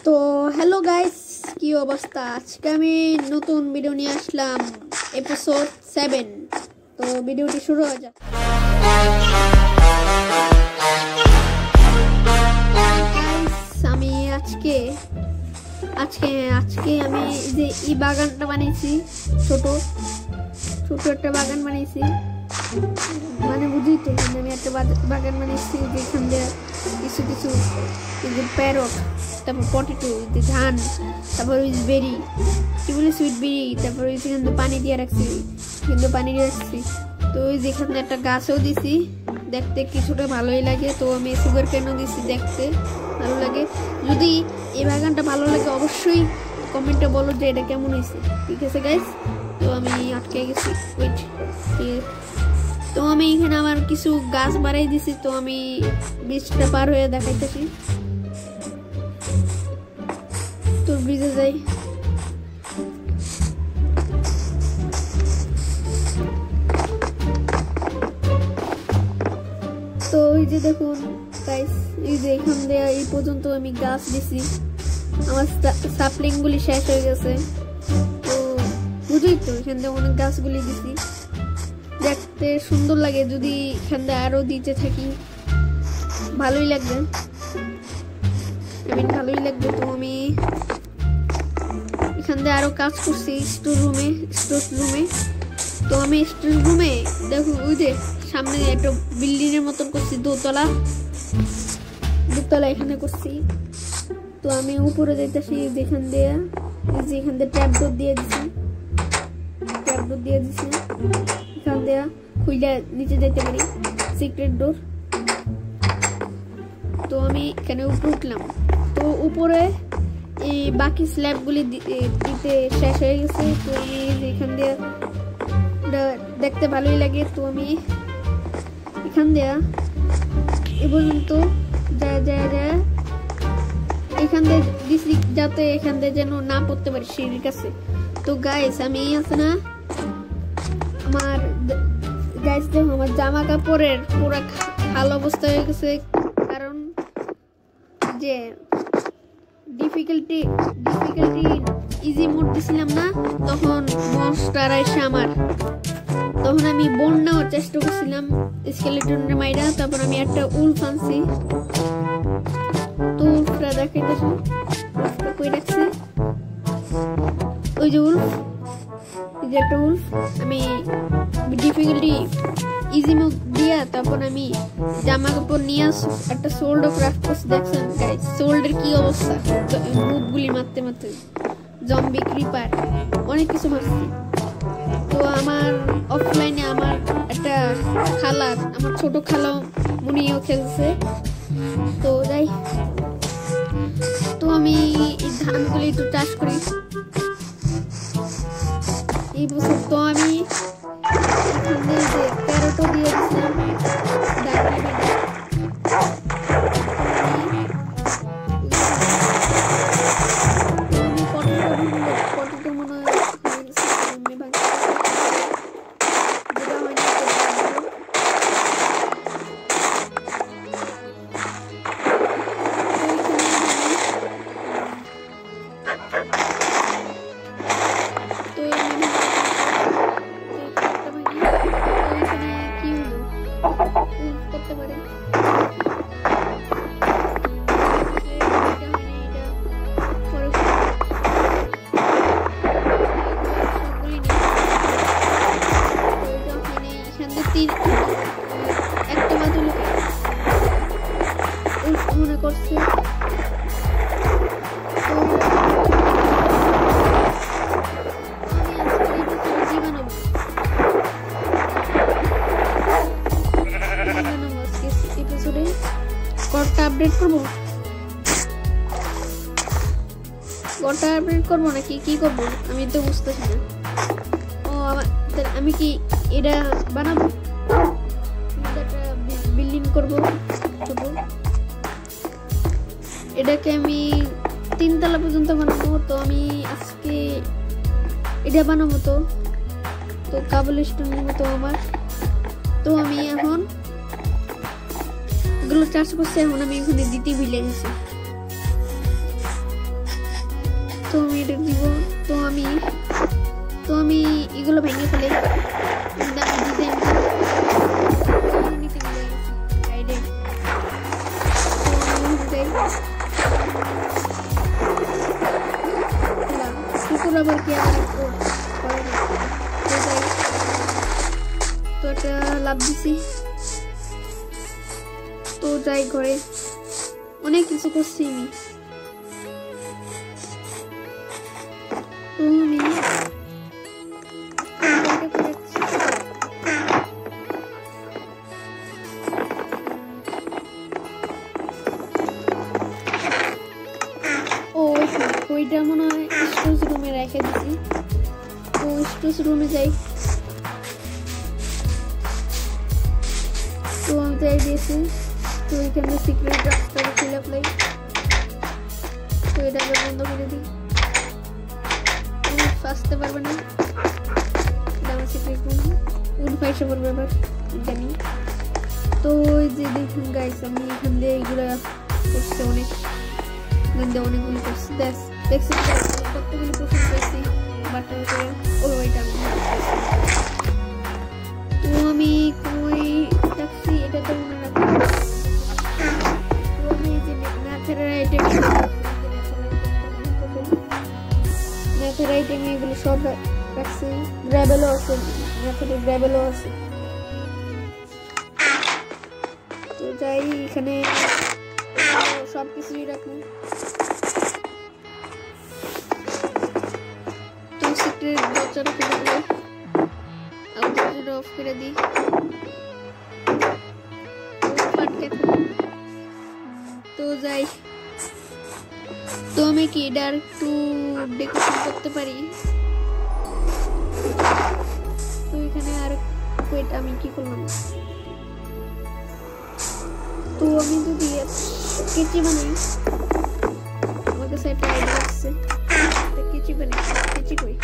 তো hello guys, কি অবস্থা? আজকে আমি নতুন ভিডিও নিয়ে আসলাম, এপিসোড 7। তো ভিডিওটি শুরু হয়ে যাক। আমি আজকে আমি যে এই বাগানটা বানিয়েছি, ছোট একটা বাগান বানিয়েছি। মানে বুঝি তো, আমি একটা বাগান বানিয়েছি যেখান দিয়ে কিছু প্যারট, তারপর পটেটো, ধান, তারপর বেরি, কি বলে সুইট বেরি, তারপর কিন্তু পানি দিয়ে রাখছি। তো যেখানে একটা গাছও দিছি, দেখতে কিছুটা ভালোই লাগে। তো আমি সুগার কেনও দিছি, দেখতে ভালো লাগে। যদি এই বাগানটা ভালো লাগে অবশ্যই কমেন্টে বলো যে এটা কেমন হয়েছে। ঠিক আছে গাইস? তো আমি আটকে গেছি, ওয়েট। তো আমি এখানে আমার কিছু গাছ বাড়াই দিছি। তো আমি ব্রিজটা পার হয়ে দেখাইতেছি। তো ব্রিজে যাই। তো এই যে দেখুন গাইস, এই যে এখান দিয়ে এই পর্যন্ত আমি গাছ দিছি। আমার সাপলিং গুলি শেষ হয়ে গেছে। তো বুঝই তো, এখান দিয়ে অনেক গাছগুলি দিছি, দেখতে সুন্দর লাগে। যদি এখান দিয়ে আরো দিতে থাকি ভালোই লাগবে। তো আমি এখান দিয়ে আরো কাজ করছি স্টোর রুমে। তো আমি স্টোর রুমে দেখো, ওই যে সামনে একটা বিল্ডিং এর মতন করছি, দোতলা এখানে করছি। তো আমি উপরে যাইতেছি, এখান দিয়ে ট্র্যাপ ডোর দিয়ে দিছি। এখান দিয়ে খুইলা নিচে যাইতে পারি, সিক্রেট ডোর। তো আমি এখানে উপরে উঠলাম। তো উপরে এই বাকি স্ল্যাবগুলি দিতে শেষ হয়ে গেছে। তো আমি এখান দিয়ে দেখতে ভালোই লাগে। তো আমি এখান দিয়ে এ পর্যন্ত যা এখান দিয়ে দিছি, যাতে এখান দিয়ে যেন না পড়তে পারি সিঁড়ির কাছে। তো গাইস, আমি আছে না, আমার জামা কাপড়ের পুরো খাল অবস্থা হয়ে গেছে। কারণ যে ডিফিকাল্টি ইজি মোড দিছিলাম না, তখন মনস্টার এসে তখন আমি বোন নেওয়ার চেষ্টা করছিলাম স্কেলেটনের মাইরা। তারপর আমি একটা উলফ আনছি। তো উলফটা দেখাইতেছি, কই রাখছি, ওই যে উলফ, এই যে একটা উলফ। আমি ডিফিকাল্টি ইজি মোড দিয়া তারপর আমি জামা কাপড় নিয়ে একটা সোল্ডার ক্রাফট করছি। দেখছেন গাইস, সোল্ডার কি অবস্থা, মুভগুলি মারতে জম্বি, ক্রিপার, অনেক কিছু মারছি। তো আমার অফলাইনে আমার একটা আমার ছোট খালা মুনিও খেলছে। তো যাই, তো আমি এই ধানগুলি একটু চাষ করি এই বছর। তো আমি এখানে যে ক্যারটও দিয়ে দিচ্ছিলাম, করতে পারে। একটা মাত্র মনে করছে। আপডেট করবো নাকি কি করবো আমি তো বুঝতেছি না। আমি কি এটা বানাবো, বিল্ডিং করবো ছোট। এটাকে আমি 3 তলা পর্যন্ত বানাবো। তো আমি আজকে এটা বানাবো। তো কাবল স্টোন নেবো। তো তো আমি এখন এগুলো চাষ করছি। এখন আমি এখানে দিতে ভুলে গেছি। তো আমি এটা দিব। তো আমি এগুলো ভেঙে ফেলে আবার কি তো একটা লাভ দিছি। তো যাই ঘরে, অনেক কিছু করছি আমি। ওইটা মনে হয় স্টোরেজ রুমে রেখে দিচ্ছি। তো স্টোরেজ রুমে যাই। তো আমি যাই দিয়েছি। তো এখানে সিক্রেট রাস্তাটা ফিল আপ লাই। তো এটা বন্ধ করে দিই, আসতে পারবে না। আমার সিক্রেট রুম পয়সা পড়বে এবার জানি। তো ওই যে দেখুন গাইস, আমি এখান দিয়ে এইগুলো করছি, অনেকগুলো করছি। দেখছি কতগুলো প্রশ্ন পেয়েছি বাটন করে। ওইটা তো আমি কই রাখছি এটা তো মনে রাখবো। তো আমি যে ন্যাচারাইট এগুলো সব রাখছি। গ্র্যাভেলও আছে, ন্যাচারাল গ্র্যাভেলও আছে। তো যাই এখানে সব কিছুই রাখবো। তো সিক্রেট দরজাটা খুলে দিই, দরজাটা অফ করে দিই। তো যাই, তো আমি কি এটা একটু ডেকোরেশন করতে পারি। তো এখানে আর ওয়েট, আমি কি করলাম, তো আমি যদি কেচি বানাই, আমার কাছে একটা আইডিয়া আসছে। কেচি বানাই, কেচি কই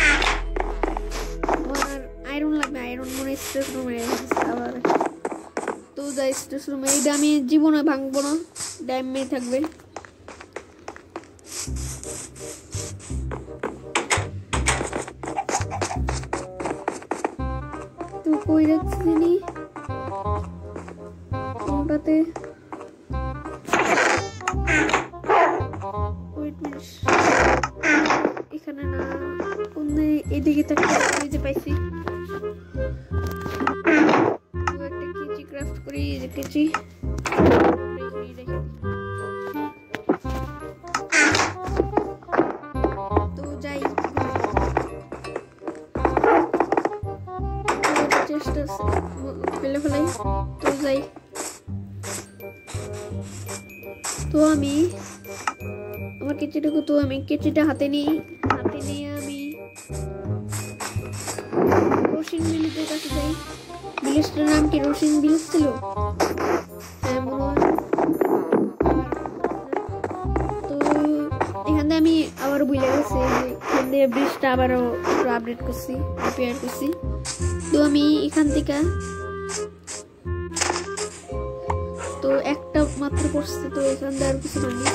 আমার আয়রন লাগবে। আয়রন মনে স্টোরেজ রুমে আবার। তো যাই স্টোরেজ রুমে, এইটা আমি জীবনে ভাঙবো না, ড্যামে থাকবে। তো কই রাখছি জানি কোনটাতে, এখানে না, এদিকে যে পাইছি। একটা কেচি ক্রাফট করি, এই যে কেচি। তো যাই চেষ্টা ফেলে ফেলাই। তো যাই, তো আমি আমার কেচিটাকে, তো আমি কেচিটা হাতে নিয়ে আমি রশিন ভিলেজের কাছে যাই। ভিলেজটার নাম কি রশিন ভিলেজ ছিল? হ্যাঁ মনে হয়। তো এখান থেকে আমি আবার ভুলে গেছি, এখান থেকে ব্রিজটা আবারও আপডেট করছি, রিপেয়ার করছি। তো আমি এখান থেকে তো একটা মাত্র করছি। তো এখান থেকে আর কিছু বানি।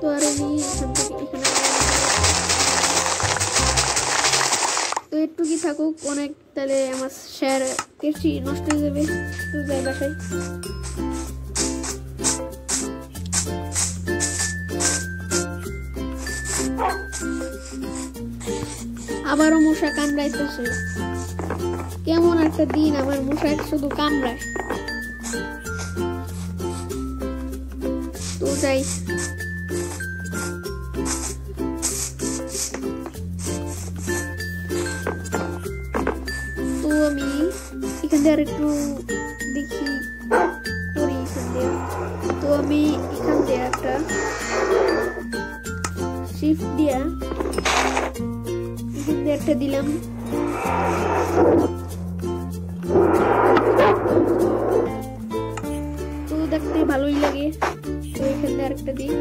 তো আর আমি এখান থেকে এখানে তো একটু কি থাকুক অনেক, তাহলে আমার শেয়ার কেচি নষ্ট হয়ে যাবে। তো যাই বাসায়। আবারও মশা কামড়াইতেছে, কেমন একটা দিন আমার, মশা শুধু কামড়ায়। তো যাই, তো আমি এখান থেকে আর একটু দেখি করি এখান থেকে। তো আমি এখান থেকে একটা শিফট দিয়া একটা দিলাম। তো দেখতে ভালোই লাগে। তো এখানে আরেকটা দিই,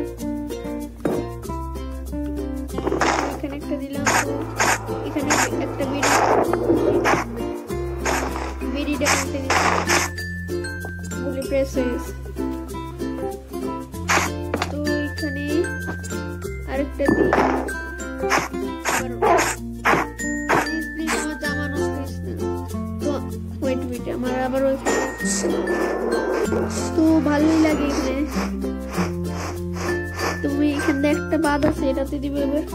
এখানে একটা দিলাম। তো এখানে একটা বেরিটা আনতে দিচ্ছি, বলে প্রেস হয়ে গেছে। তো এখানে আরেকটা দিই। আমার জামা নষ্ট হয়েছে না, তো ওয়েট আমার আবার ওইখানে তো ভালোই লাগে এখানে। তুমি এখানে একটা বাদ আছে, এটাতে দিবে এবার।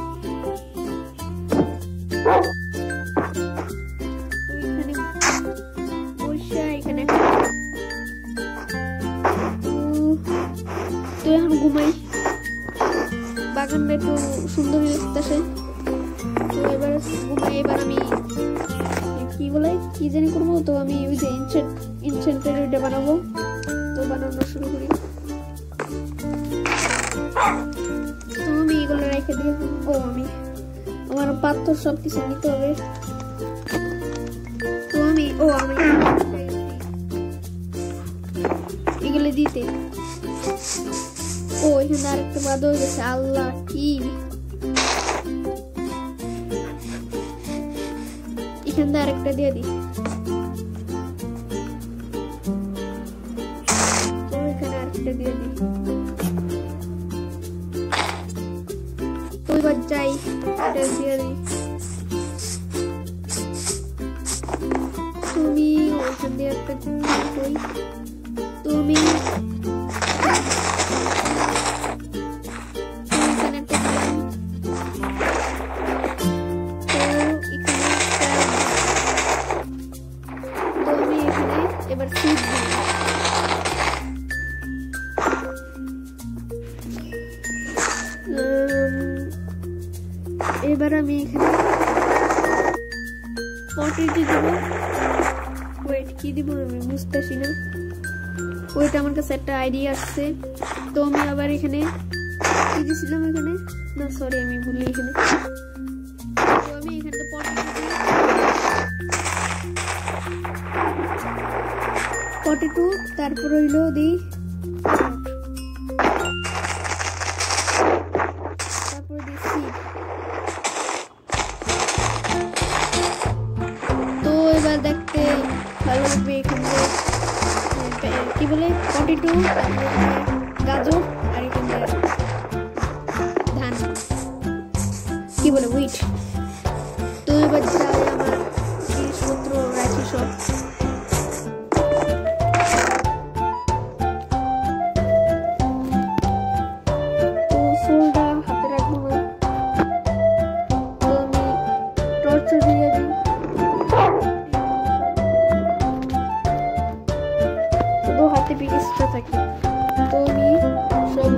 তো এখন ঘুমাই, বাগানটা একটু সুন্দর লাগতেছে। তো এবার ঘুমাই। এবার আমি কি বলে কি জানি করবো, তো আমি ওই যে ইনসেন্টের ওইটা বানাবো, তো বানানো শুরু করি। তো আমি এগুলো রেখে দিয়ে আমি আমার পাথর সব কিছু নিতে হবে। তো আমি এগুলো দিতে এখানে আরেকটা বাদ হয়ে গেছে। আল্লাহ, কি এখানে আরেকটা দিয়ে দিই। তো এখানে আরেকটা দিয়ে দিই। তো এবার যাই, এটা দিয়ে দিই। তুমি ওখান দিয়ে একটা কই, তুমি এবার সিট দিই। এবার আমি এখানে পটেটো দিব। ওয়েট, কি দিব আমি বুঝতেছি না। ওইটা আমার কাছে একটা আইডিয়া আসছে। তো আমি আবার এখানে কি দিয়েছিলাম, এখানে না সরি আমি ভুলি এখানে। তো আমি এখানটা পটেটো, তারপর হইলো দিই, তারপর দিচ্ছি। তো এবার দেখতে ভালো লাগবে। এখানে কি বলে পটেটো, গাজর, আর এখানে ধান, কি বলে হুইট। তো এবার যাই আমার জিনিসপত্র রাখি সব। হাতে পিরিচটা থাকে, তো আমি সব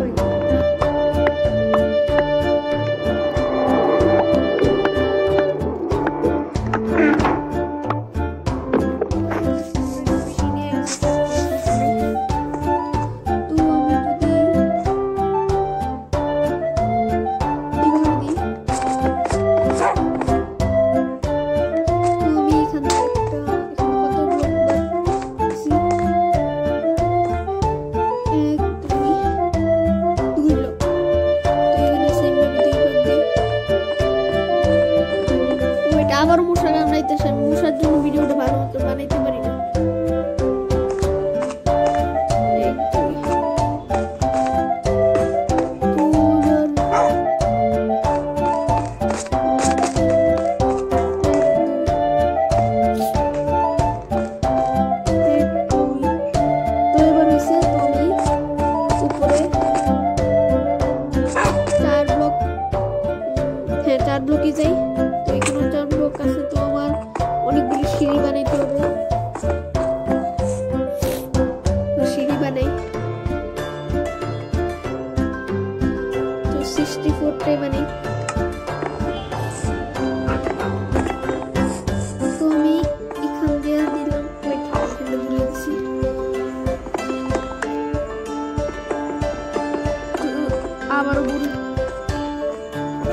আবার মশা কামড়াইতেছে। মশার জন্য ভিডিওটা ভালো মতো বানাইতে পারি না। তো এবার হয়েছে, তো আমি উপরে 4 ব্লকে যাই। তো এখানে 4 ব্লক আছে, তো আমার অনেকগুলি সিঁড়ি বানাইতে হবে। সিঁড়ি বানাই, তো 64টাই বানাই। তো আমি এখান দিয়ে দিলাম, এখানে দিয়ে দিচ্ছি। আবারও বলি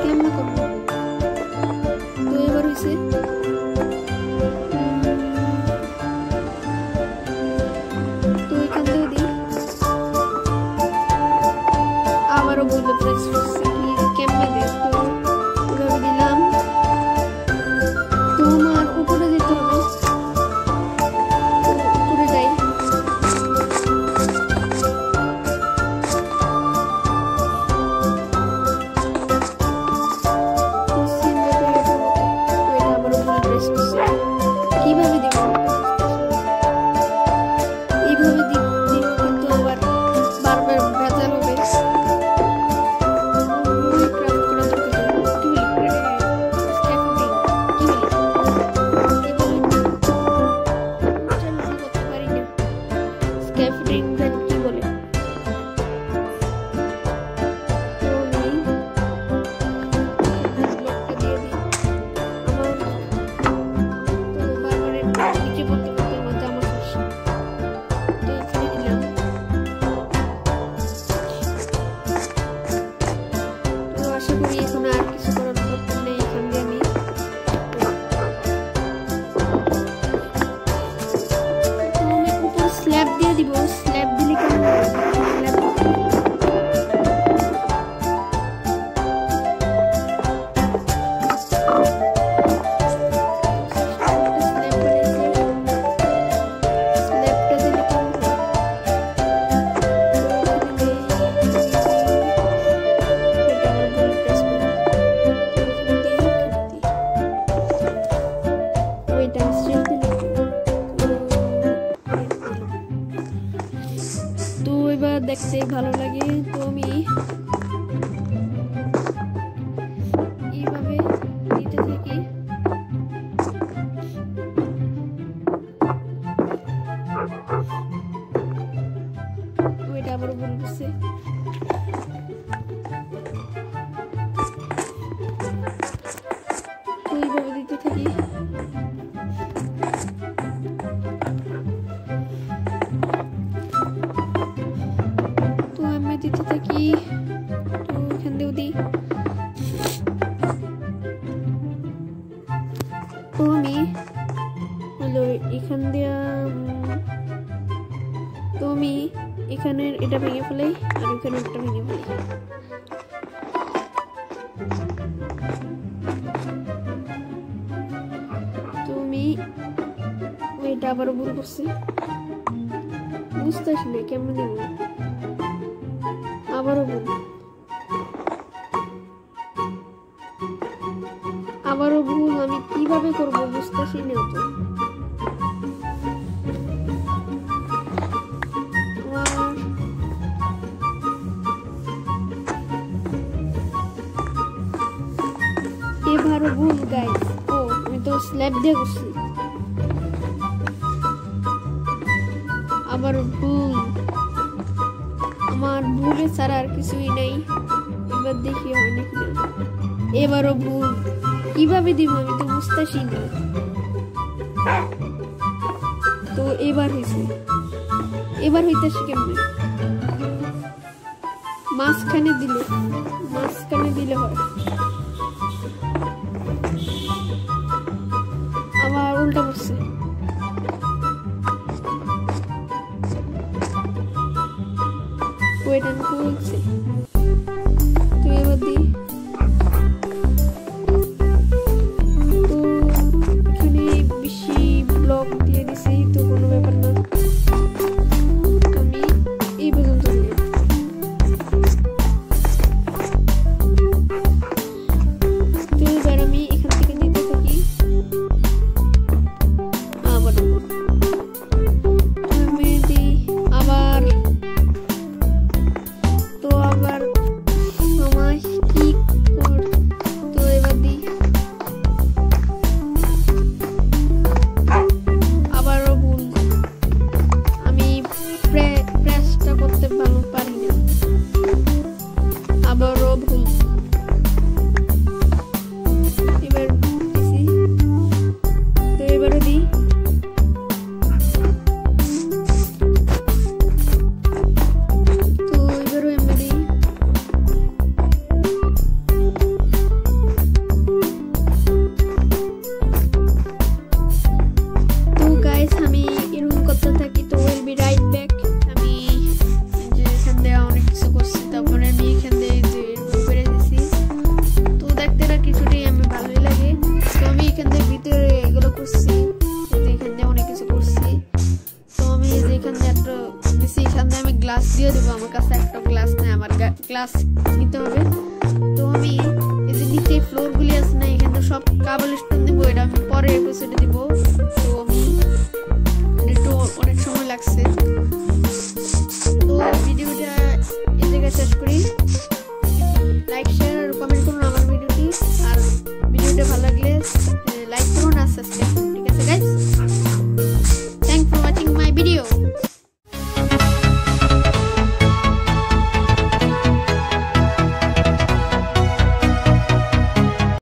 কেমন করবো। তো এবার হয়েছে, তো এখান থেকে দিই। আবারও বলতে কেমনে দিই। স্ক্যাফোল্ডিং কি বলে। স্ল্যাব দিয়ে দিব, স্ল্যাব দিলে কেমন দেখতে ভালো লাগে। তো আমি এইভাবে দিতে থাকি। ওইটা আবার বলতেছে তো এইভাবে দিতে থাকি। দিতে থাকি তো এখান দিয়েও দিই। তো আমি হলো এখান দিয়া তো আমি এখানের এটা ভেঙে ফেলাই আর এখানে একটা ভেঙে ফেলাই। তো আমি এটা আবারও ভুল করছি, বুঝতেছি না কেমন দেবো। আবারও ভুল, আবারও ভুল। আমি কিভাবে করব বুঝতেছি না। তো এবারও ভুল গাইস। ও আমি তো স্ল্যাব দিয়ে করছি, আবারও ভুল। আমার ভুলে ছাড়া আর কিছুই নাই। এবার দেখি হয় নাকি না। এবারও ভুল, কিভাবে দিব আমি তো বুঝতেছি না। তো এবার হয়েছে, এবার হইতেছে কেমনে? মাঝখানে দিলে হয়। আবার উল্টা পড়ছে। ওয়েট আমি খুলছি। তো এবার দিই। তো এখানে বেশি ব্লক দিয়ে দিছি, তো কোনো ব্যাপার না। আমি এই পর্যন্ত দিই। তো এবার আমি এখান থেকে দিতে থাকি। আবার আমি দিই আবার। তো আবার সময় কি কর। তো এবার দিই আবারও ভুল। আমি প্রেসটা করতে ভালো পারি না। আবারও ভুল। এবার দিছি। তো এবারও দিই। তো এবারও এমনি দিই। তো গাইস আমি এরকম করতে থাকি। তো উইল বি রাইট ব্যাক। আমি যে এখান দিয়ে অনেক কিছু করছি, তারপরে আমি এখান দিয়ে যে এরকম করে দিছি। তো দেখতে না কিছুটাই আমি ভালোই লাগে। তো আমি এখান দিয়ে ভিতরে এগুলো করছি, এখান দিয়ে অনেক কিছু করছি। তো আমি যেখান দিয়ে একটা দিছি, এখান দিয়ে আমি গ্লাস দিয়ে দেবো। আমার কাছে একটা গ্লাস নেই, আমার গ্লাস নিতে হবে। তো আমি এই যে নিচে ফ্লোরগুলি আছে না, এখানে সব কাবল স্টোন দিব। এটা আমি পরে এপিসোডে দিব। তো আমি একটু অনেক সময় লাগছে। তো ভিডিওটা এই জায়গায় শেষ করি।